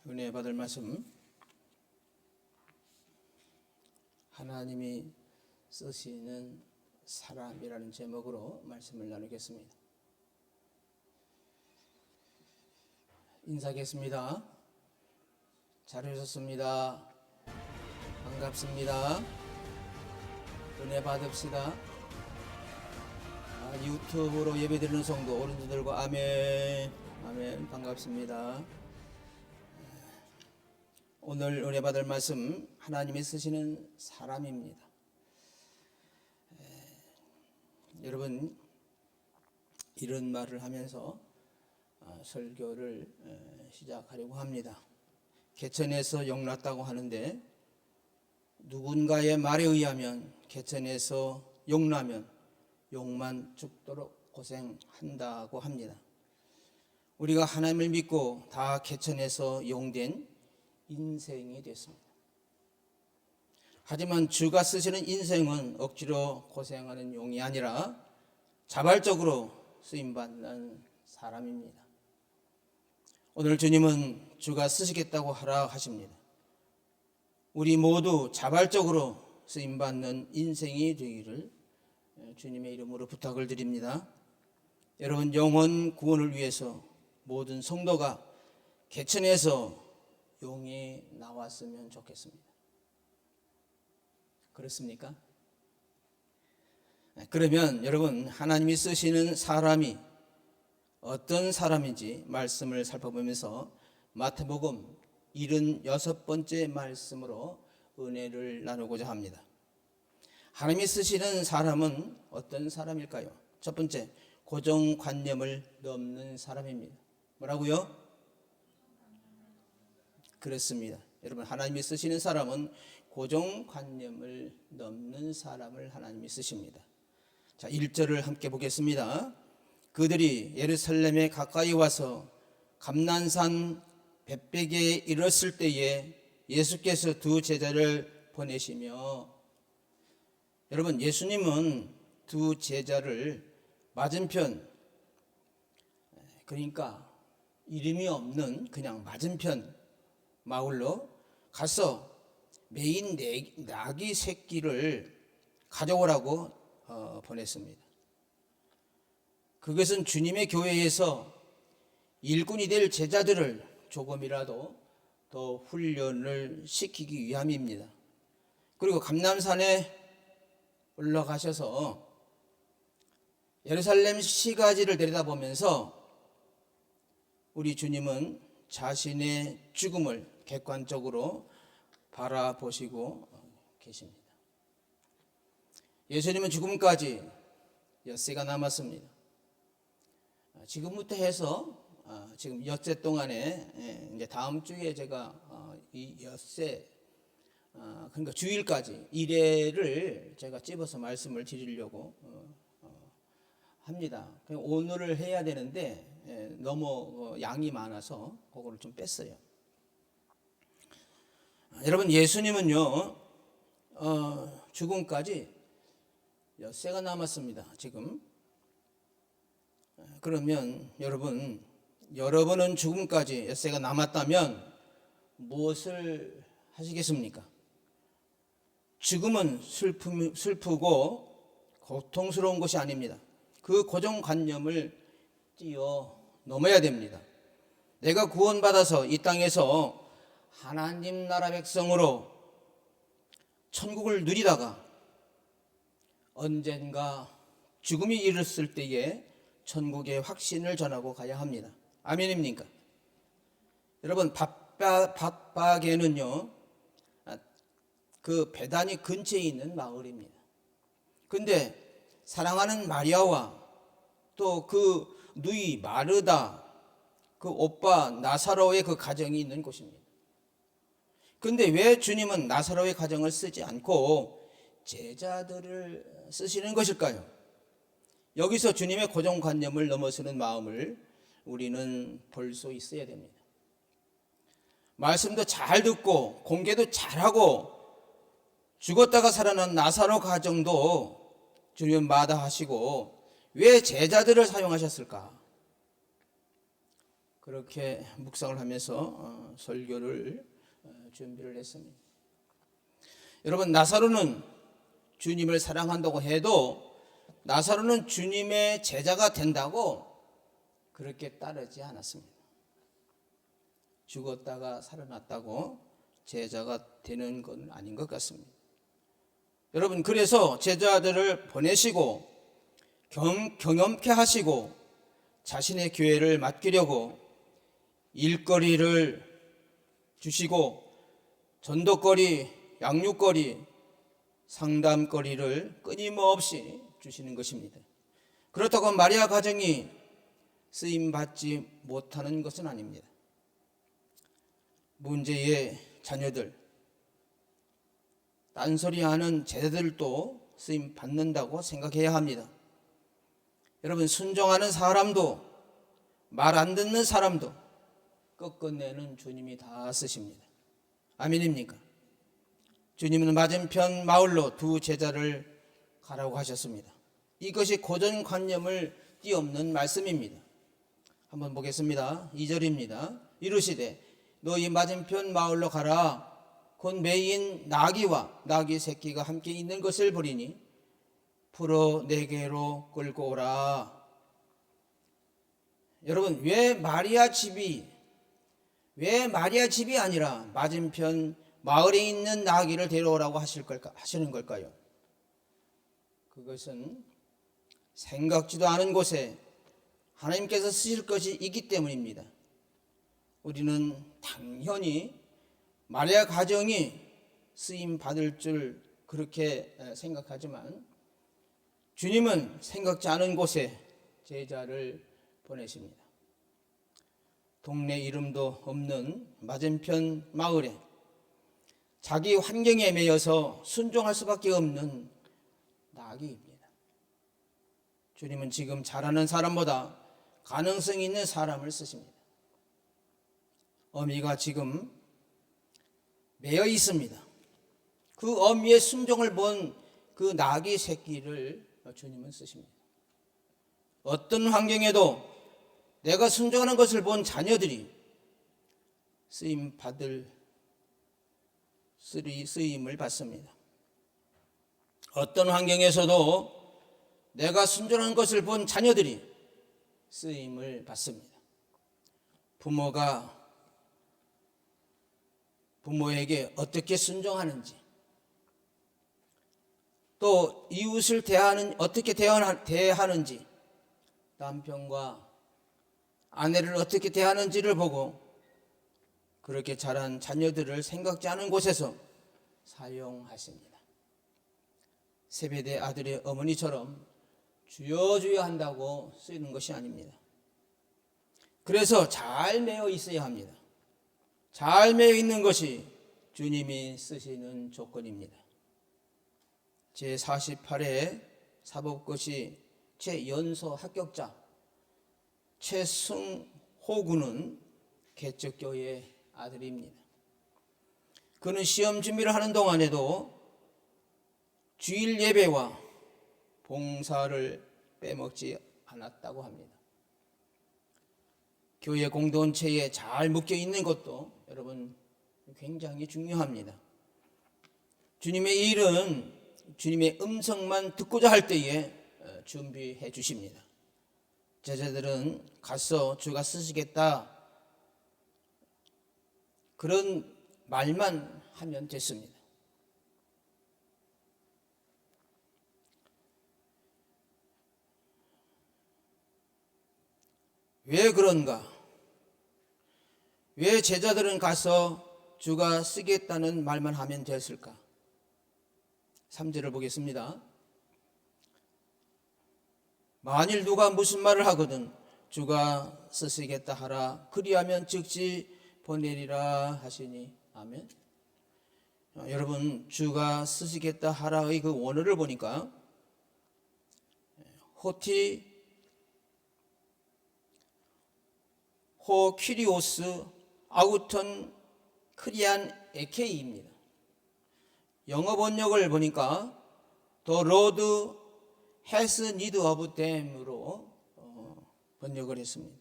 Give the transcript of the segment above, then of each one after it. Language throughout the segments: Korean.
은혜 받을 말씀, 하나님이 쓰시는 사람이라는 제목으로 말씀을 나누겠습니다. 인사하겠습니다. 잘 오셨습니다. 반갑습니다. 은혜 받읍시다. 유튜브로 예배드리는 성도 오른손 들고 아멘, 아멘. 반갑습니다. 오늘 은혜 받을 말씀, 하나님이 쓰시는 사람입니다. 여러분, 이런 말을 하면서 설교를 시작하려고 합니다. 개천에서 용났다고 하는데, 누군가의 말에 의하면 개천에서 용나면 용만 죽도록 고생한다고 합니다. 우리가 하나님을 믿고 다 개천에서 용된 인생이 됐습니다. 하지만 주가 쓰시는 인생은 억지로 고생하는 용이 아니라 자발적으로 쓰임받는 사람입니다. 오늘 주님은 주가 쓰시겠다고 하라 하십니다. 우리 모두 자발적으로 쓰임받는 인생이 되기를 주님의 이름으로 부탁을 드립니다. 여러분, 영혼 구원을 위해서 모든 성도가 개천에서 용이 나왔으면 좋겠습니다. 그렇습니까? 그러면 여러분, 하나님이 쓰시는 사람이 어떤 사람인지 말씀을 살펴보면서 마태복음 76번째 말씀으로 은혜를 나누고자 합니다. 하나님이 쓰시는 사람은 어떤 사람일까요? 첫 번째, 고정관념을 넘는 사람입니다. 뭐라고요? 그렇습니다. 여러분, 하나님이 쓰시는 사람은 고정관념을 넘는 사람을 하나님이 쓰십니다. 자, 1절을 함께 보겠습니다. 그들이 예루살렘에 가까이 와서 감난산 벳베게에 이르렀을 때에 예수께서 두 제자를 보내시며, 여러분, 예수님은 두 제자를 맞은편, 그러니까 이름이 없는 그냥 맞은편 마을로 가서 메인 나귀 새끼를 가져오라고 보냈습니다. 그것은 주님의 교회에서 일꾼이 될 제자들을 조금이라도 더 훈련을 시키기 위함입니다. 그리고 감람산에 올라가셔서 예루살렘 시가지를 내려다보면서 우리 주님은 자신의 죽음을 객관적으로 바라보시고 계십니다. 예수님은 죽음까지 엿새가 남았습니다. 지금부터 해서 지금 엿새 동안에 이제 다음 주에 제가 이 엿새, 그러니까 주일까지 일회를 제가 찝어서 말씀을 드리려고 합니다. 오늘을 해야 되는데 너무 양이 많아서 그거를 좀 뺐어요. 여러분, 예수님은요 죽음까지 엿새가 남았습니다. 지금. 그러면 여러분은 죽음까지 엿새가 남았다면 무엇을 하시겠습니까? 죽음은 슬프고 고통스러운 것이 아닙니다. 그 고정관념을 뛰어넘어야 됩니다. 내가 구원받아서 이 땅에서 하나님 나라 백성으로 천국을 누리다가 언젠가 죽음이 이르렀을 때에 천국의 확신을 전하고 가야 합니다. 아멘입니까? 여러분, 밧바게는요 그 베다니 근처에 있는 마을입니다. 근데 사랑하는 마리아와 또 그 누이 마르다, 그 오빠 나사로의 그 가정이 있는 곳입니다. 근데 왜 주님은 나사로의 가정을 쓰지 않고 제자들을 쓰시는 것일까요? 여기서 주님의 고정관념을 넘어서는 마음을 우리는 볼 수 있어야 됩니다. 말씀도 잘 듣고 공개도 잘하고 죽었다가 살아난 나사로 가정도 주님은 마다하시고 왜 제자들을 사용하셨을까? 그렇게 묵상을 하면서 설교를 준비를 했습니다. 여러분, 나사로는 주님을 사랑한다고 해도 나사로는 주님의 제자가 된다고 그렇게 따르지 않았습니다. 죽었다가 살아났다고 제자가 되는 건 아닌 것 같습니다. 여러분, 그래서 제자들을 보내시고 경험케 하시고 자신의 교회를 맡기려고 일거리를 주시고 전도거리, 양육거리, 상담거리를 끊임없이 주시는 것입니다. 그렇다고 마리아 가정이 쓰임받지 못하는 것은 아닙니다. 문제의 자녀들, 딴소리하는 제자들도 쓰임 받는다고 생각해야 합니다. 여러분, 순종하는 사람도 말 안 듣는 사람도 끝끝내는 주님이 다 쓰십니다. 아멘입니까? 주님은 맞은편 마을로 두 제자를 가라고 하셨습니다. 이것이 고정관념을 뛰어넘는 말씀입니다. 한번 보겠습니다. 2절입니다. 이르시되 너희 맞은편 마을로 가라. 곧 매인 나귀와 나귀 새끼가 함께 있는 것을 보리니 풀어 내게로 끌고 오라. 여러분, 왜 마리아 집이 아니라 맞은편 마을에 있는 나귀를 데려오라고 하시는 걸까요? 그것은 생각지도 않은 곳에 하나님께서 쓰실 것이 있기 때문입니다. 우리는 당연히 마리아 가정이 쓰임 받을 줄 그렇게 생각하지만 주님은 생각지 않은 곳에 제자를 보내십니다. 동네 이름도 없는 맞은편 마을에 자기 환경에 매여서 순종할 수밖에 없는 나귀입니다. 주님은 지금 잘하는 사람보다 가능성 있는 사람을 쓰십니다. 어미가 지금 매여 있습니다. 그 어미의 순종을 본 그 나귀 새끼를 주님은 쓰십니다. 어떤 환경에도 내가 순종하는 것을 본 자녀들이 쓰임을 받습니다. 어떤 환경에서도 내가 순종하는 것을 본 자녀들이 쓰임을 받습니다. 부모에게 어떻게 순종하는지, 또 이웃을 어떻게 대하는지, 남편과 아내를 어떻게 대하는지를 보고 그렇게 자란 자녀들을 생각지 않은 곳에서 사용하십니다. 세베대 아들의 어머니처럼 주여 주여 한다고 쓰이는 것이 아닙니다. 그래서 잘 매여 있어야 합니다. 잘 매여 있는 것이 주님이 쓰시는 조건입니다. 제48회 사법고시 최연소 합격자 최승호 군은 개척교회 아들입니다. 그는 시험 준비를 하는 동안에도 주일 예배와 봉사를 빼먹지 않았다고 합니다. 교회 공동체에 잘 묶여 있는 것도 여러분 굉장히 중요합니다. 주님의 일은 주님의 음성만 듣고자 할 때에 준비해 주십니다. 제자들은 가서 주가 쓰시겠다 그런 말만 하면 됐습니다. 왜 그런가? 왜 제자들은 가서 주가 쓰겠다는 말만 하면 됐을까? 3절을 보겠습니다. 만일 누가 무슨 말을 하거든 주가 쓰시겠다 하라. 그리하면 즉시 보내리라 하시니. 아멘. 여러분, 주가 쓰시겠다 하라의 그 원어를 보니까 호 퀴리오스 아우턴 크리안 에케이입니다. 영어 번역을 보니까 The road has need of them으로 번역을 했습니다.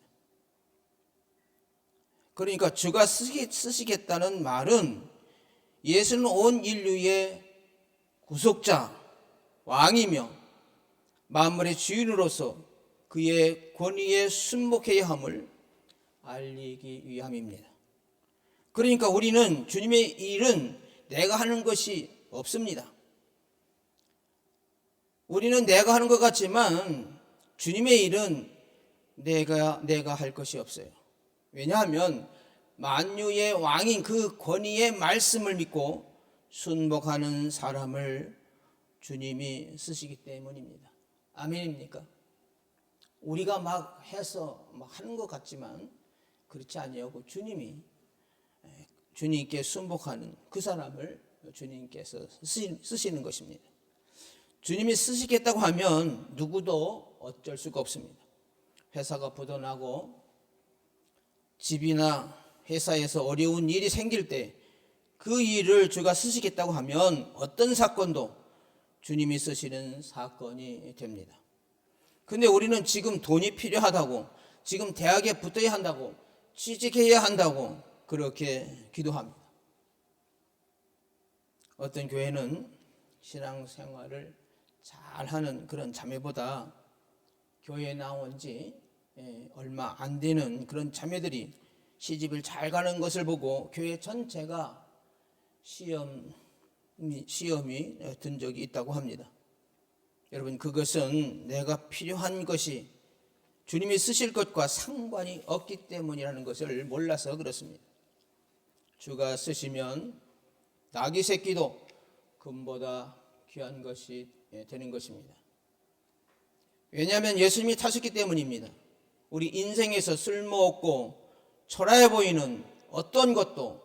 그러니까 주가 쓰시겠다는 말은 예수는 온 인류의 구속자, 왕이며 만물의 주인으로서 그의 권위에 순복해야 함을 알리기 위함입니다. 그러니까 우리는 주님의 일은 내가 하는 것이 없습니다. 우리는 내가 하는 것 같지만 주님의 일은 내가 할 것이 없어요. 왜냐하면 만유의 왕인 그 권위의 말씀을 믿고 순복하는 사람을 주님이 쓰시기 때문입니다. 아멘입니까? 우리가 막 해서 막 하는 것 같지만 그렇지 아니하고 주님께 순복하는 그 사람을 주님께서 쓰시는 것입니다. 주님이 쓰시겠다고 하면 누구도 어쩔 수가 없습니다. 회사가 부도나고 집이나 회사에서 어려운 일이 생길 때 그 일을 주가 쓰시겠다고 하면 어떤 사건도 주님이 쓰시는 사건이 됩니다. 근데 우리는 지금 돈이 필요하다고, 지금 대학에 붙어야 한다고, 취직해야 한다고 그렇게 기도합니다. 어떤 교회는 신앙생활을 잘하는 그런 자매보다 교회에 나온 지 얼마 안 되는 그런 자매들이 시집을 잘 가는 것을 보고 교회 전체가 시험이 든 적이 있다고 합니다. 여러분, 그것은 내가 필요한 것이 주님이 쓰실 것과 상관이 없기 때문이라는 것을 몰라서 그렇습니다. 주가 쓰시면 나귀 새끼도 금보다 귀한 것이 되는 것입니다. 왜냐하면 예수님이 타셨기 때문입니다. 우리 인생에서 쓸모없고 초라해 보이는 어떤 것도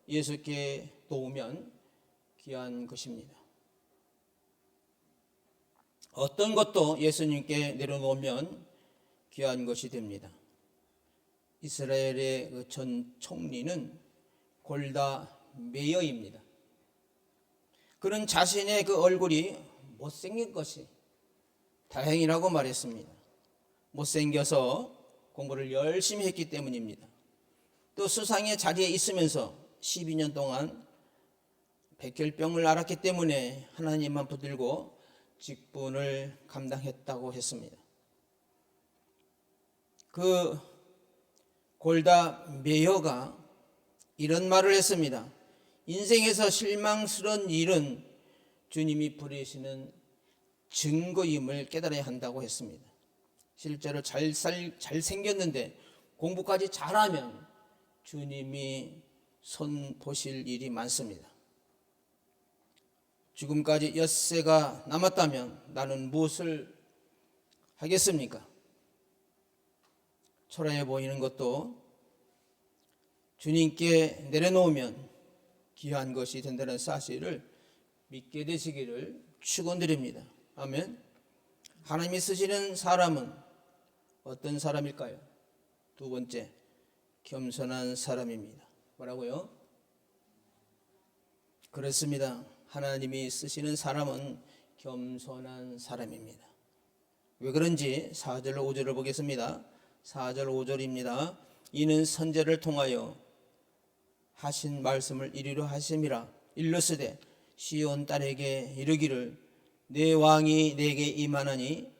예수께 놓으면 귀한 것입니다. 어떤 것도 예수님께 내려놓으면 귀한 것이 됩니다. 이스라엘의 그 전 총리는 골다 메이어입니다. 그는 자신의 그 얼굴이 못생긴 것이 다행이라고 말했습니다. 못생겨서 공부를 열심히 했기 때문입니다. 또 수상의 자리에 있으면서 12년 동안 백혈병을 앓았기 때문에 하나님만 붙들고 직분을 감당했다고 했습니다. 그 골다 메이어가 이런 말을 했습니다. 인생에서 실망스러운 일은 주님이 부리시는 증거임을 깨달아야 한다고 했습니다. 실제로 잘생겼는데 공부까지 잘하면 주님이 손 보실 일이 많습니다. 지금까지 엿새가 남았다면 나는 무엇을 하겠습니까? 초라해 보이는 것도 주님께 내려놓으면 귀한 것이 된다는 사실을 믿게 되시기를 축원드립니다. 아멘. 하나님이 쓰시는 사람은 어떤 사람일까요? 두 번째, 겸손한 사람입니다. 뭐라고요? 그렇습니다. 하나님이 쓰시는 사람은 겸손한 사람입니다. 왜 그런지 4절 5절을 보겠습니다. 4절 5절입니다. 이는 선지자를 통하여 하신 말씀을 이루려 하심이라. 일러스되 시온 딸에게 이르기를 내 왕이 내게 임하나니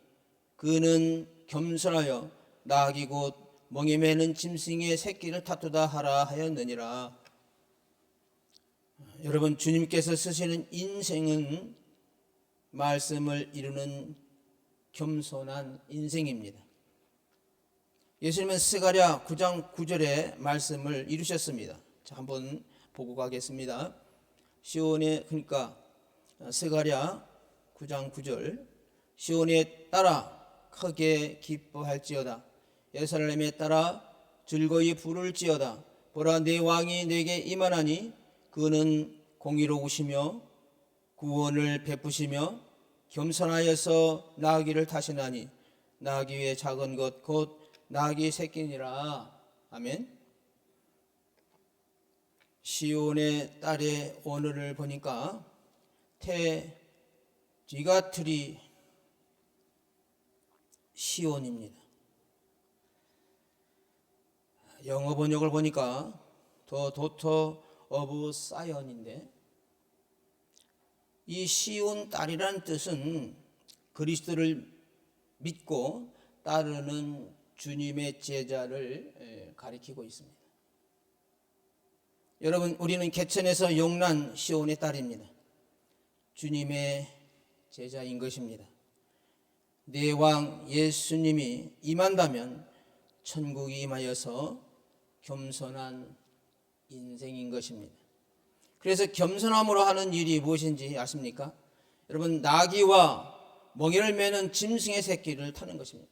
그는 겸손하여 나귀 곧 멍에 매는 짐승의 새끼를 다투다 하라 하였느니라. 여러분, 주님께서 쓰시는 인생은 말씀을 이루는 겸손한 인생입니다. 예수님은 스가랴 9장 9절의 말씀을 이루셨습니다. 자, 한번 보고 가겠습니다. 시온에, 그러니까 스가랴 9장 9절, 시온에 따라 크게 기뻐할지어다. 예루살렘에 따라 즐거이 부를지어다. 보라, 내 왕이 내게 임하나니 그는 공의로우시며 구원을 베푸시며 겸손하여서 나귀를 타시나니 나귀의 작은 것 곧 나귀 새끼니라. 아멘. 시온의 딸의 언어를 보니까 디가트리 시온입니다. 영어 번역을 보니까 The Daughter of Zion인데, 이 시온 딸이라는 뜻은 그리스도를 믿고 따르는 주님의 제자를 가리키고 있습니다. 여러분, 우리는 개천에서 용난 시온의 딸입니다. 주님의 제자인 것입니다. 내 왕 예수님이 임한다면 천국이 임하여서 겸손한 인생인 것입니다. 그래서 겸손함으로 하는 일이 무엇인지 아십니까? 여러분, 나귀와 멍에를 매는 짐승의 새끼를 타는 것입니다.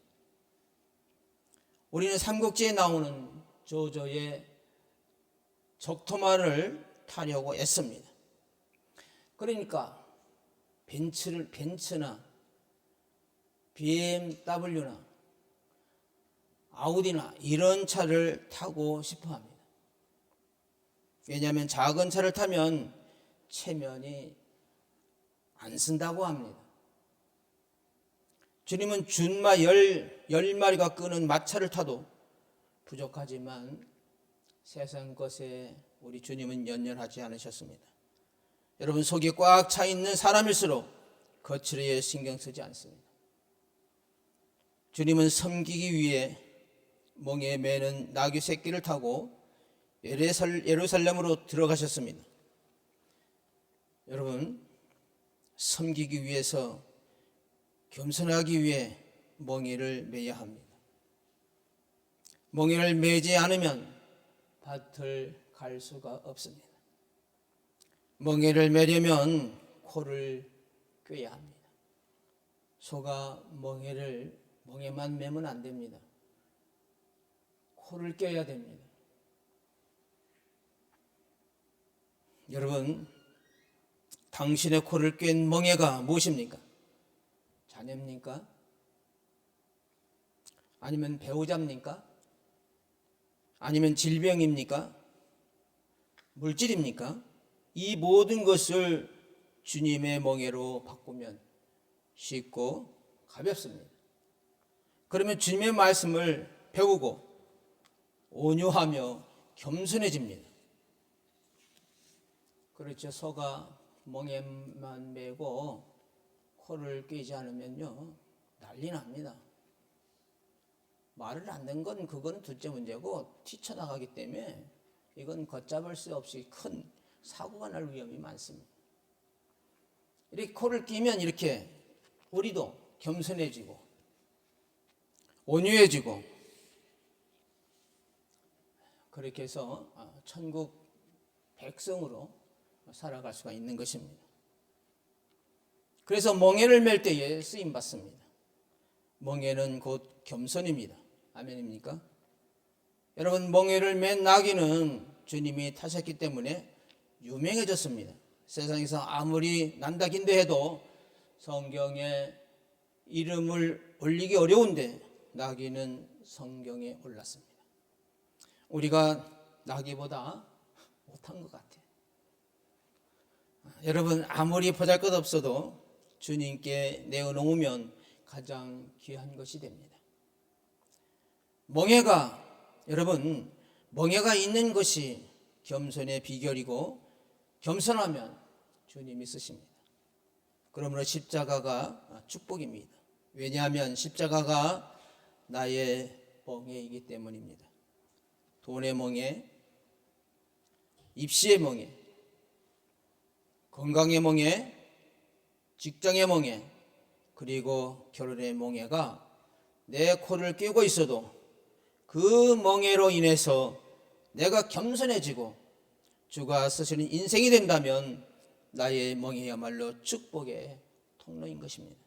우리는 삼국지에 나오는 조조의 적토마를 타려고 애씁니다. 그러니까 벤츠나 BMW나 아우디나 이런 차를 타고 싶어 합니다. 왜냐하면 작은 차를 타면 체면이 안 쓴다고 합니다. 주님은 준마 10마리가 끄는 마차를 타도 부족하지만 세상 것에 우리 주님은 연연하지 않으셨습니다. 여러분, 속이 꽉 차 있는 사람일수록 거칠에 신경 쓰지 않습니다. 주님은 섬기기 위해 멍에 매는 나귀 새끼를 타고 예루살렘으로 들어가셨습니다. 여러분, 섬기기 위해서, 겸손하기 위해 멍에를 매야 합니다. 멍에를 매지 않으면 밭을 갈 수가 없습니다. 멍에를 매려면 코를 꿰야 합니다. 소가 멍에만 매면 안 됩니다. 코를 꿰야 됩니다. 여러분, 당신의 코를 꿰는 멍에가 무엇입니까? 자녀입니까? 아니면 배우자입니까? 아니면 질병입니까? 물질입니까? 이 모든 것을 주님의 멍에로 바꾸면 쉽고 가볍습니다. 그러면 주님의 말씀을 배우고 온유하며 겸손해집니다. 그렇죠. 소가 멍에만 매고 코를 꿰지 않으면요, 난리 납니다. 말을 안 듣는 건 그건 둘째 문제고, 튀쳐나가기 때문에 이건 걷잡을 수 없이 큰 사고가 날 위험이 많습니다. 이렇게 코를 끼면 이렇게 우리도 겸손해지고 온유해지고, 그렇게 해서 천국 백성으로 살아갈 수가 있는 것입니다. 그래서 멍에를 맬 때에 쓰임 받습니다. 멍에는 곧 겸손입니다. 아멘입니까? 여러분, 멍에를 맨 나귀는 주님이 타셨기 때문에 유명해졌습니다. 세상에서 아무리 난다긴데 해도 성경에 이름을 올리기 어려운데 나귀는 성경에 올랐습니다. 우리가 나귀보다 못한 것 같아요. 여러분, 아무리 보잘것없어도 주님께 내어놓으면 가장 귀한 것이 됩니다. 여러분, 멍에가 있는 것이 겸손의 비결이고, 겸손하면 주님이 쓰십니다. 그러므로 십자가가 축복입니다. 왜냐하면 십자가가 나의 멍에이기 때문입니다. 돈의 멍에, 입시의 멍에, 건강의 멍에, 직장의 멍에, 그리고 결혼의 멍에가 내 코를 꿰고 있어도 그 멍에로 인해서 내가 겸손해지고 주가 쓰시는 인생이 된다면 나의 멍에야말로 축복의 통로인 것입니다.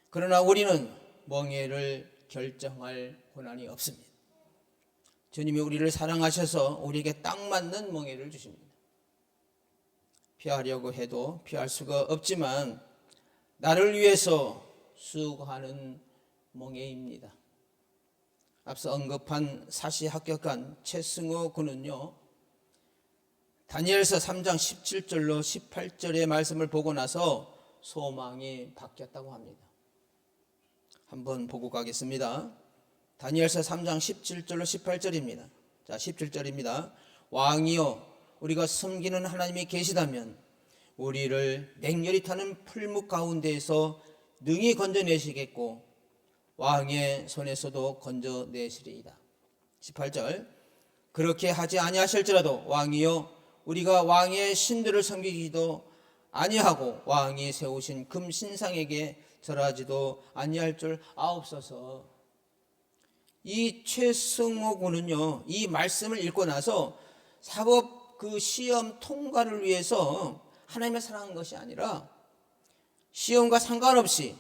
그러나 우리는 멍에를 결정할 권한이 없습니다. 주님이 우리를 사랑하셔서 우리에게 딱 맞는 멍에를 주십니다. 피하려고 해도 피할 수가 없지만 나를 위해서 수고하는 멍에입니다. 앞서 언급한 사시 합격한 최승호 군은요, 다니엘서 3장 17절로 18절의 말씀을 보고 나서 소망이 바뀌었다고 합니다. 한번 보고 가겠습니다. 다니엘서 3장 17절로 18절입니다. 자, 17절입니다. 왕이여, 우리가 섬기는 하나님이 계시다면 우리를 맹렬히 타는 풀무 가운데에서 능히 건져내시겠고 왕의 손에서도 건져내시리이다. 18절, 그렇게 하지 아니하실지라도 왕이여, 우리가 왕의 신들을 섬기기도 아니하고 왕이 세우신 금 신상에게 절하지도 아니할 줄 아옵소서. 이 최승호 군은요, 이 말씀을 읽고 나서 사법 그 시험 통과를 위해서 하나님을 사랑한 것이 아니라 시험과 상관없이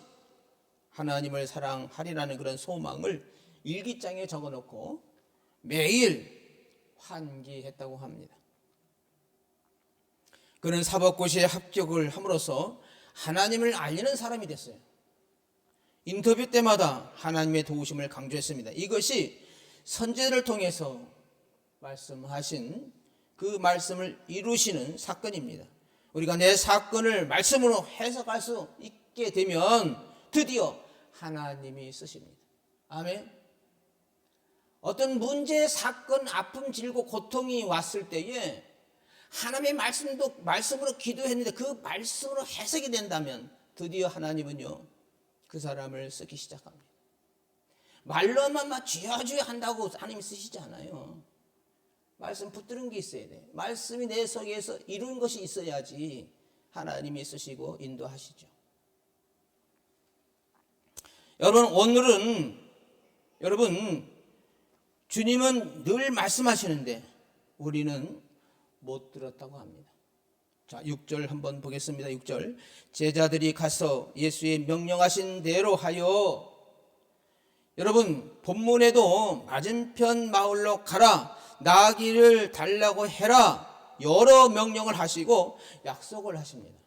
하나님을 사랑하리라는 그런 소망을 일기장에 적어놓고 매일 환기했다고 합니다. 그는 사법고시에 합격을 함으로써 하나님을 알리는 사람이 됐어요. 인터뷰 때마다 하나님의 도우심을 강조했습니다. 이것이 선제를 통해서 말씀하신 그 말씀을 이루시는 사건입니다. 우리가 내 사건을 말씀으로 해석할 수 있게 되면 드디어 하나님이 쓰십니다. 아멘. 어떤 문제, 사건, 아픔, 질고 고통이 왔을 때에 하나님의 말씀으로 기도했는데 그 말씀으로 해석이 된다면 드디어 하나님은요, 그 사람을 쓰기 시작합니다. 말로만 막 쥐어쥐어 한다고 하나님이 쓰시지 않아요. 말씀 붙드는 게 있어야 돼. 말씀이 내 속에서 이룬 것이 있어야지 하나님이 쓰시고 인도하시죠. 오늘은 주님은 늘 말씀하시는데 우리는 못 들었다고 합니다. 자, 6절 한번 보겠습니다. 6절, 제자들이 가서 예수의 명령하신 대로 하여. 여러분, 본문에도 맞은편 마을로 가라, 나귀를 달라고 해라, 여러 명령을 하시고 약속을 하십니다.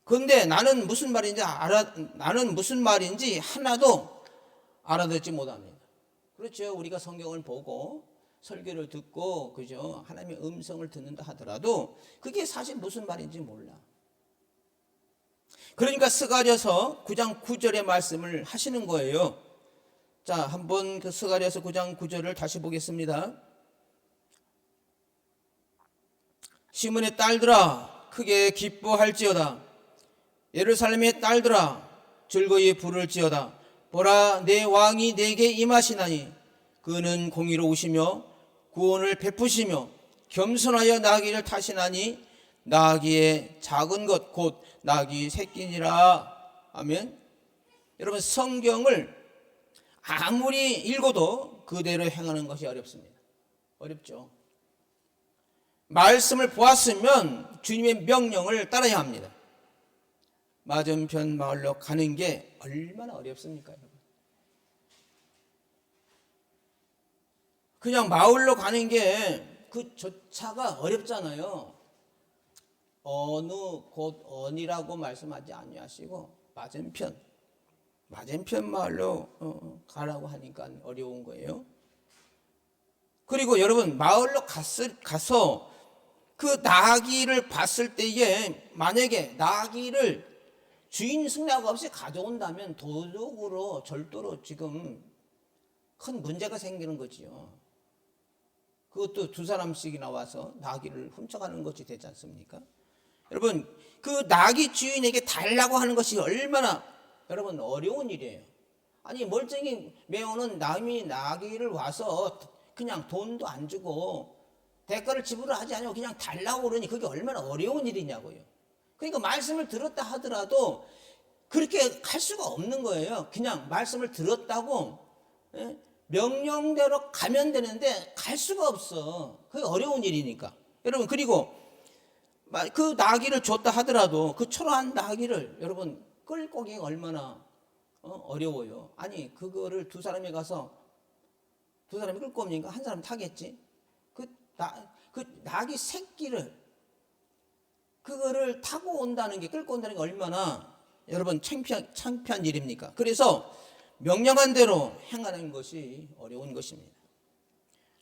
그런데 나는 무슨 말인지 하나도 알아듣지 못합니다. 그렇죠. 우리가 성경을 보고 설교를 듣고, 그죠, 하나님의 음성을 듣는다 하더라도 그게 사실 무슨 말인지 몰라. 그러니까 스가랴서 9장 9절의 말씀을 하시는 거예요. 자, 한번 그 스가랴서 9장 9절을 다시 보겠습니다. 시므의 딸들아, 크게 기뻐할지어다. 예루살렘의 딸들아, 즐거이 부를지어다. 보라, 내 왕이 내게 임하시나니 그는 공의로우시며 구원을 베푸시며 겸손하여 나귀를 타시나니 나귀의 작은 것 곧 나귀 새끼니라. 아멘. 여러분, 성경을 아무리 읽어도 그대로 행하는 것이 어렵습니다. 어렵죠. 말씀을 보았으면 주님의 명령을 따라야 합니다. 맞은편 마을로 가는 게 얼마나 어렵습니까, 여러분? 그냥 마을로 가는 게 그조차가 어렵잖아요. 어느 곳 어니라고 말씀하지 아니하시고 맞은편 마을로 가라고 하니까 어려운 거예요. 그리고 여러분, 마을로 가서 그 나귀를 봤을 때에 만약에 나귀를 주인 승낙 없이 가져온다면 도덕으로 절도로 지금 큰 문제가 생기는 거지요. 그것도 두 사람씩이나 와서 나귀를 훔쳐가는 것이 되지 않습니까? 여러분, 그 나귀 주인에게 달라고 하는 것이 얼마나 여러분 어려운 일이에요. 아니, 멀쩡히 메오는 남이 나귀를 와서 그냥 돈도 안 주고 대가를 지불하지 않고 그냥 달라고 그러니 그게 얼마나 어려운 일이냐고요. 그러니까 말씀을 들었다 하더라도 그렇게 할 수가 없는 거예요. 그냥 말씀을 들었다고 명령대로 가면 되는데 갈 수가 없어. 그게 어려운 일이니까. 여러분, 그리고 그 나귀를 줬다 하더라도 그 초라한 나귀를 여러분 끌고 오기가 얼마나 어려워요. 아니, 그거를 두 사람이 가서 두 사람이 끌고 오니까 한 사람 타겠지. 그 나귀 새끼를 그거를 타고 온다는 게, 끌고 온다는 게 얼마나 여러분 창피한 일입니까? 그래서 명령한 대로 행하는 것이 어려운 것입니다.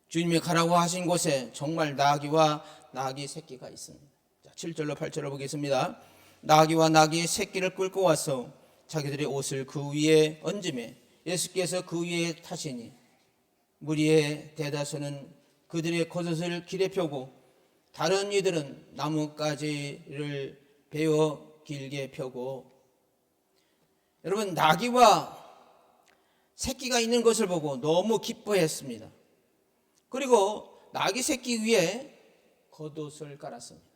주님이 가라고 하신 곳에 정말 나귀와 나귀 새끼가 있습니다. 자, 7절로 8절을 보겠습니다. 나귀와 나귀 새끼를 끌고 와서 자기들의 옷을 그 위에 얹으매 예수께서 그 위에 타시니 무리의 대다수는 그들의 겉옷을 길에 펴고 다른 이들은 나뭇가지를 베어 길게 펴고. 여러분, 나귀와 새끼가 있는 것을 보고 너무 기뻐했습니다. 그리고 나귀 새끼 위에 겉옷을 깔았습니다.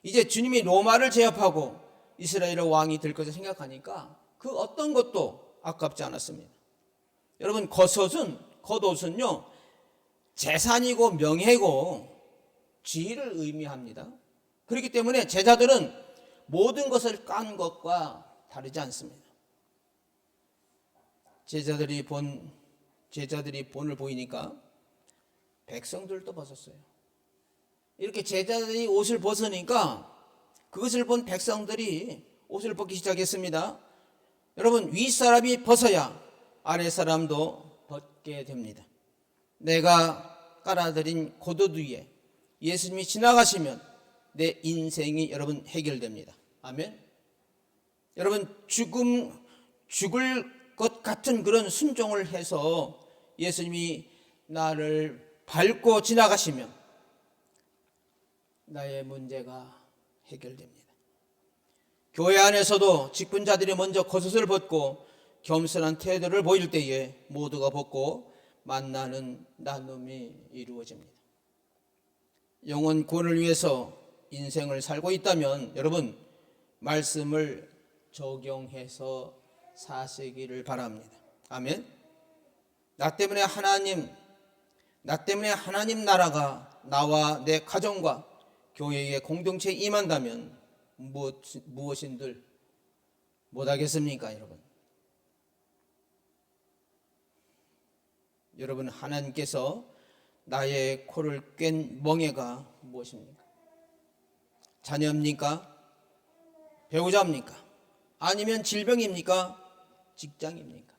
이제 주님이 로마를 제압하고 이스라엘의 왕이 될 것을 생각하니까 그 어떤 것도 아깝지 않았습니다. 여러분, 겉옷은요 재산이고 명예고 지위를 의미합니다. 그렇기 때문에 제자들은 모든 것을 깐 것과 다르지 않습니다. 제자들이 본을 보이니까 백성들도 벗었어요. 이렇게 제자들이 옷을 벗으니까 그것을 본 백성들이 옷을 벗기 시작했습니다. 여러분, 윗사람이 벗어야 아랫사람도 벗게 됩니다. 내가 깔아드린 겉옷 위에 예수님이 지나가시면 내 인생이 여러분 해결됩니다. 아멘. 여러분, 죽을 것 같은 그런 순종을 해서 예수님이 나를 밟고 지나가시면 나의 문제가 해결됩니다. 교회 안에서도 직분자들이 먼저 겉옷을 벗고 겸손한 태도를 보일 때에 모두가 벗고 만나는 나눔이 이루어집니다. 영혼 구원을 위해서 인생을 살고 있다면 여러분, 말씀을 적용해서 사시기를 바랍니다. 아멘. 나 때문에 하나님 나라가 나와 내 가정과 교회의 공동체에 임한다면 무엇인들 못하겠습니까, 여러분? 여러분, 하나님께서 나의 코를 꿰ν 멍에가 무엇입니까? 자녀입니까? 배우자입니까? 아니면 질병입니까? 직장입니까?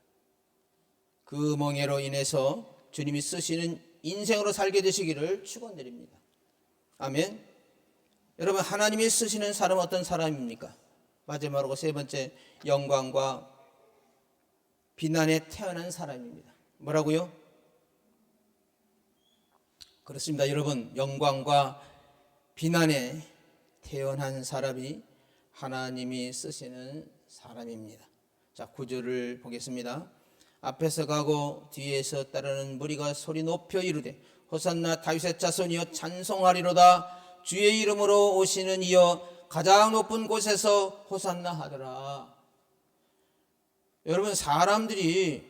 그 멍에로 인해서 주님이 쓰시는 인생으로 살게 되시기를 축원드립니다. 아멘. 여러분, 하나님이 쓰시는 사람은 어떤 사람입니까? 마지막으로 세 번째, 영광과 비난에 태어난 사람입니다. 뭐라고요? 그렇습니다. 여러분, 영광과 비난에 태어난 사람이 하나님이 쓰시는 사람입니다. 자, 구절을 보겠습니다. 앞에서 가고 뒤에서 따르는 무리가 소리 높여 이르되 호산나 다윗의 자손이여 찬송하리로다. 주의 이름으로 오시는 이여 가장 높은 곳에서 호산나 하더라. 여러분, 사람들이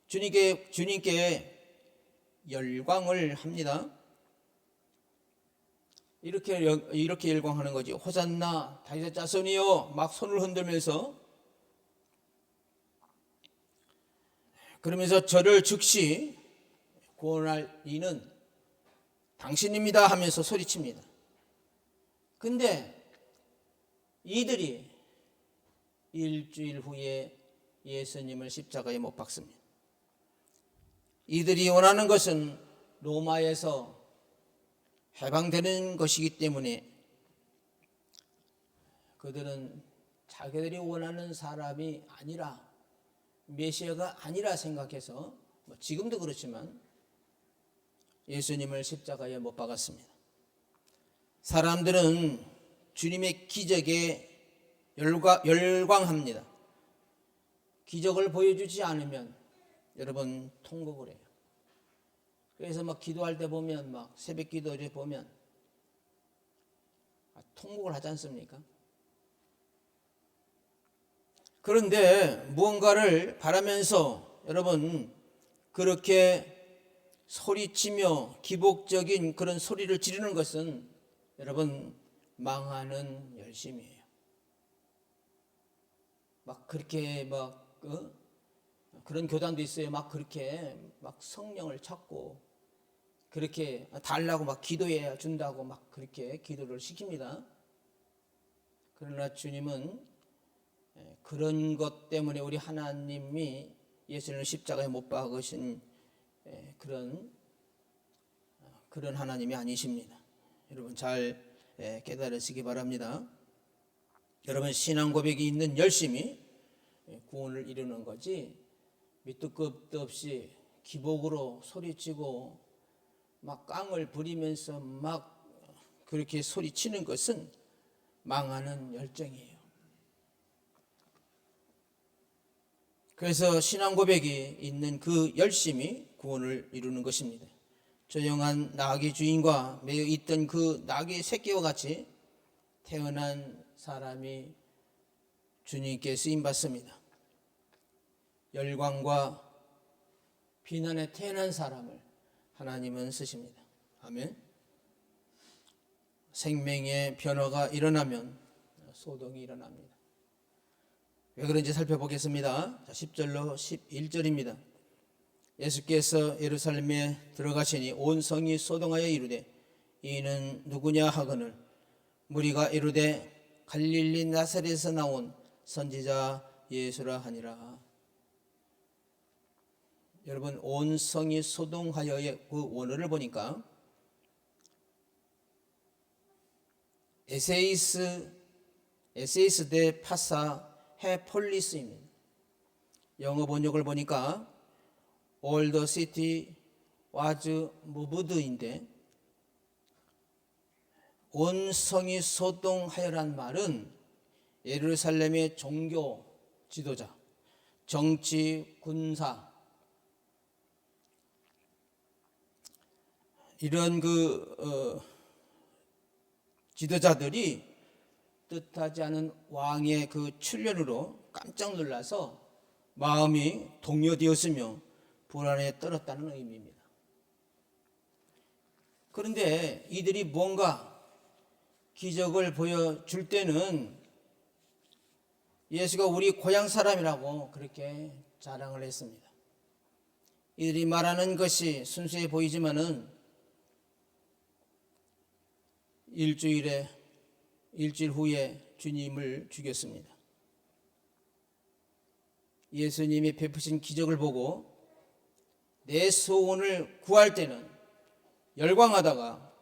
주님께 열광을 합니다. 이렇게 열광하는 거지. 호산나 다윗의 자손이여 막 손을 흔들면서, 그러면서 저를 즉시 구원할 이는 당신입니다 하면서 소리칩니다. 근데 이들이 일주일 후에 예수님을 십자가에 못 박습니다. 이들이 원하는 것은 로마에서 해방되는 것이기 때문에 그들은 자기들이 원하는 사람이 아니라, 메시아가 아니라 생각해서, 지금도 그렇지만 예수님을 십자가에 못 박았습니다. 사람들은 주님의 기적에 열광합니다. 기적을 보여주지 않으면 여러분 통곡을 해요. 그래서 막 기도할 때 보면, 막 새벽 기도를 보면 통곡을 하지 않습니까? 그런데 무언가를 바라면서 여러분 그렇게 소리치며 기복적인 그런 소리를 지르는 것은 여러분 망하는 열심이에요. 막 그렇게 그런 교단도 있어요. 막 그렇게 막 성령을 찾고 그렇게 달라고 막 기도해 준다고 막 그렇게 기도를 시킵니다. 그러나 주님은 그런 것 때문에 우리 하나님이 예수님을 십자가에 못 박으신 그런 하나님이 아니십니다. 여러분 잘 깨달으시기 바랍니다. 여러분, 신앙 고백이 있는 열심이 구원을 이루는 거지, 밑도 끝도 없이 기복으로 소리치고 막 깡을 부리면서 막 그렇게 소리치는 것은 망하는 열정이에요. 그래서 신앙 고백이 있는 그 열심이 구원을 이루는 것입니다. 조용한 나귀 주인과 매여 있던 그 나귀 새끼와 같이 태어난 사람이 주님께 쓰임받습니다. 열광과 비난에 태어난 사람을 하나님은 쓰십니다. 아멘. 생명의 변화가 일어나면 소동이 일어납니다. 왜 그런지 살펴보겠습니다. 10절로 11절입니다. 예수께서 예루살렘에 들어가시니 온 성이 소동하여 이르되 이는 누구냐 하거늘 무리가 이르되 갈릴리 나사렛에서 나온 선지자 예수라 하니라. 여러분, 온 성이 소동하여의 그 원어를 보니까 에세이스 대 파사 헤폴리스입니다. 영어 번역을 보니까 All the city was moved인데, 온 성이 소동하여란 말은 예루살렘의 종교 지도자, 정치, 군사 이런 지도자들이 뜻하지 않은 왕의 그 출현으로 깜짝 놀라서 마음이 동요되었으며 불안에 떨었다는 의미입니다. 그런데 이들이 뭔가 기적을 보여줄 때는 예수가 우리 고향 사람이라고 그렇게 자랑을 했습니다. 이들이 말하는 것이 순수해 보이지만은 일주일 후에 주님을 죽였습니다. 예수님이 베푸신 기적을 보고 내 소원을 구할 때는 열광하다가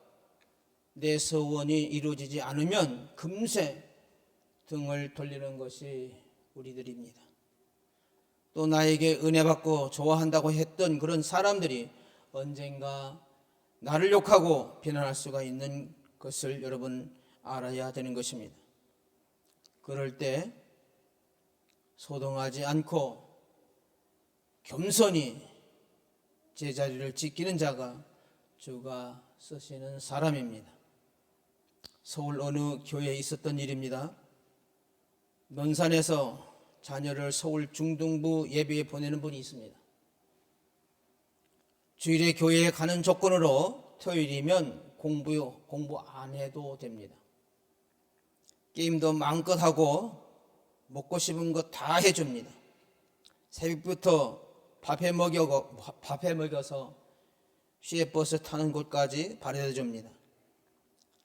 내 소원이 이루어지지 않으면 금세 등을 돌리는 것이 우리들입니다. 또 나에게 은혜 받고 좋아한다고 했던 그런 사람들이 언젠가 나를 욕하고 비난할 수가 있는 것을 여러분 알아야 되는 것입니다. 그럴 때 소동하지 않고 겸손히 제자리를 지키는 자가 주가 쓰시는 사람입니다. 서울 어느 교회에 있었던 일입니다. 논산에서 자녀를 서울 중등부 예배에 보내는 분이 있습니다. 주일에 교회에 가는 조건으로 토요일이면 공부 안 해도 됩니다. 게임도 마음껏 하고 먹고 싶은 거 다 해줍니다. 새벽부터 밥해 먹여서 시외버스 타는 곳까지 바래다 줍니다.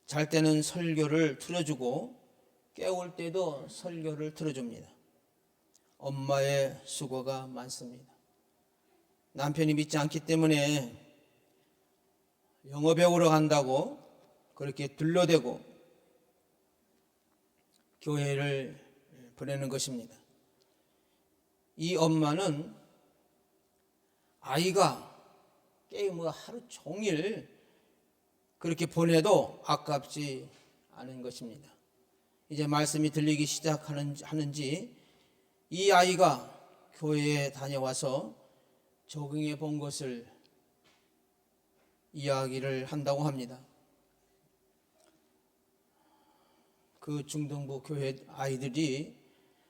잘 때는 설교를 틀어주고 깨울 때도 설교를 틀어줍니다. 엄마의 수고가 많습니다. 남편이 믿지 않기 때문에 영어 배우러 간다고 그렇게 둘러대고 교회를 보내는 것입니다. 이 엄마는 아이가 게임을 하루 종일 그렇게 보내도 아깝지 않은 것입니다. 이제 말씀이 들리기 시작하는지 이 아이가 교회에 다녀와서 적응해 본 것을 이야기를 한다고 합니다. 그 중등부 교회 아이들이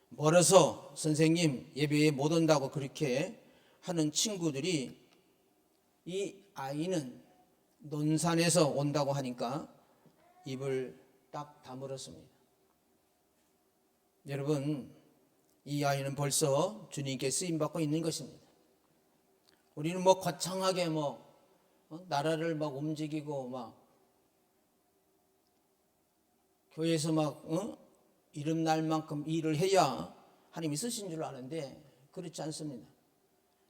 멀어서 선생님 예배에 못 온다고 그렇게 하는 친구들이 이 아이는 논산에서 온다고 하니까 입을 딱 다물었습니다. 여러분, 이 아이는 벌써 주님께 쓰임받고 있는 것입니다. 우리는 거창하게 나라를 움직이고 교회에서 이름 날 만큼 일을 해야 하나님이 쓰신 줄 아는데 그렇지 않습니다.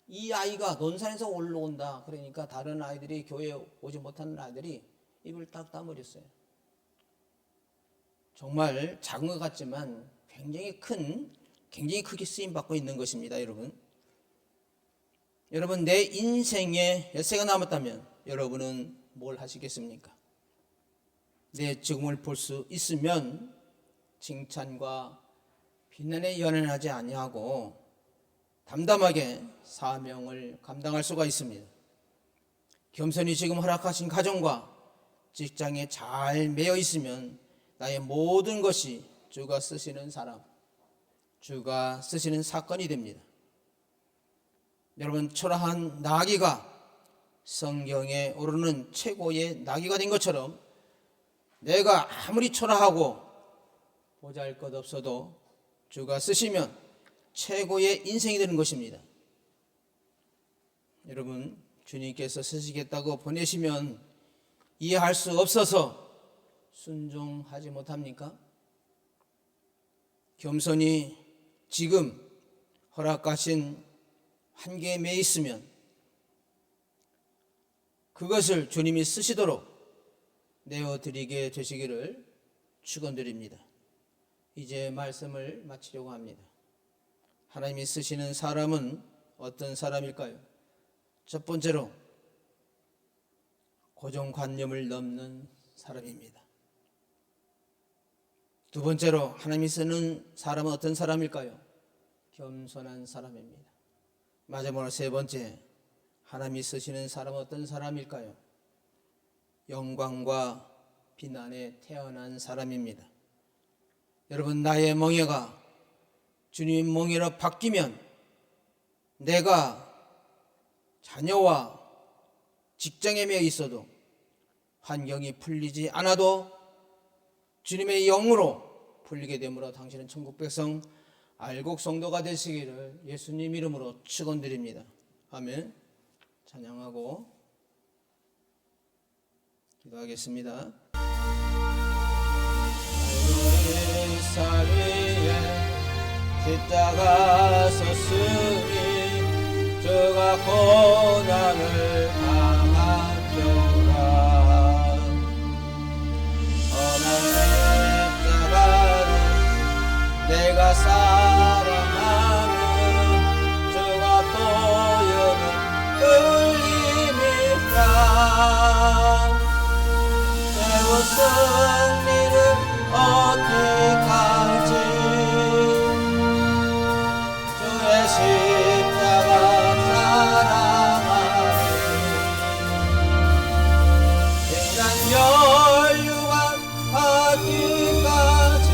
이 아이가 논산에서 올라온다 그러니까 다른 아이들이 교회에 오지 못하는 아이들이 입을 딱 다물었어요. 정말 작은 것 같지만 굉장히 크게 쓰임 받고 있는 것입니다, 여러분. 여러분, 내 인생에 엿새가 남았다면 여러분은 뭘 하시겠습니까? 내 죽음을 볼 수 있으면 칭찬과 비난에 연연하지 아니하고 담담하게 사명을 감당할 수가 있습니다. 겸손히 지금 허락하신 가정과 직장에 잘 매여 있으면 나의 모든 것이 주가 쓰시는 사람, 주가 쓰시는 사건이 됩니다. 여러분, 초라한 나귀가 성경에 오르는 최고의 나귀가 된 것처럼 내가 아무리 초라하고 보잘것없어도 주가 쓰시면 최고의 인생이 되는 것입니다. 여러분, 주님께서 쓰시겠다고 보내시면 이해할 수 없어서 순종하지 못합니까? 겸손히 지금 허락하신 한계에 매 있으면 그것을 주님이 쓰시도록 내어드리게 되시기를 축원드립니다. 이제 말씀을 마치려고 합니다. 하나님이 쓰시는 사람은 어떤 사람일까요? 첫 번째로 고정관념을 넘는 사람입니다. 두 번째로 하나님이 쓰는 사람은 어떤 사람일까요? 겸손한 사람입니다. 마지막으로 세 번째, 하나님이 쓰시는 사람은 어떤 사람일까요? 영광과 비난에 태어난 사람입니다. 여러분, 나의 멍에가 주님의 멍에로 바뀌면 내가 자녀와 직장에 매여 있어도 환경이 풀리지 않아도 주님의 영으로 풀리게 되므로 당신은 천국 백성 알곡 성도가 되시기를 예수님 이름으로 축원드립니다. 아멘. 찬양하고 기도하겠습니다. 살 위에 십자가 섰으니 주가 고난을 당하셨라. 험한 십자가는 내가 사랑하는 주가 보여는 흘림이라. 세워 승리를 어디까지 주의 십자가 사랑하니 인간 멸류관 하기까지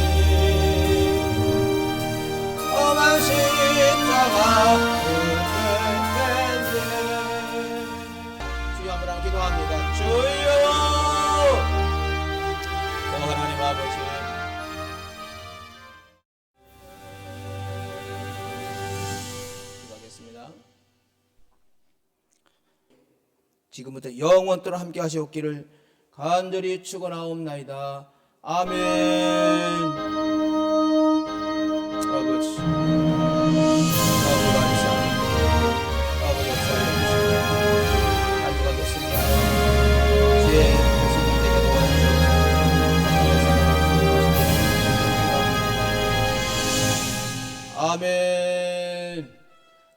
험한 십자가 주여 한번 기도합니다. 주여, 하나님 아버지, 기도하겠습니다. 지금부터 영원토록 함께 하시옵기를 간절히 축원하옵나이다. 아멘. 아버지, 아버지 역사해주시고 간구하겠습니다. 주의 말씀을 내게 도와주시옵소서. 아멘.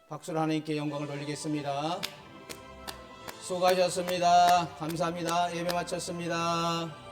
박수로 하나님께 영광을 돌리겠습니다. 수고하셨습니다. 감사합니다. 예배 마쳤습니다.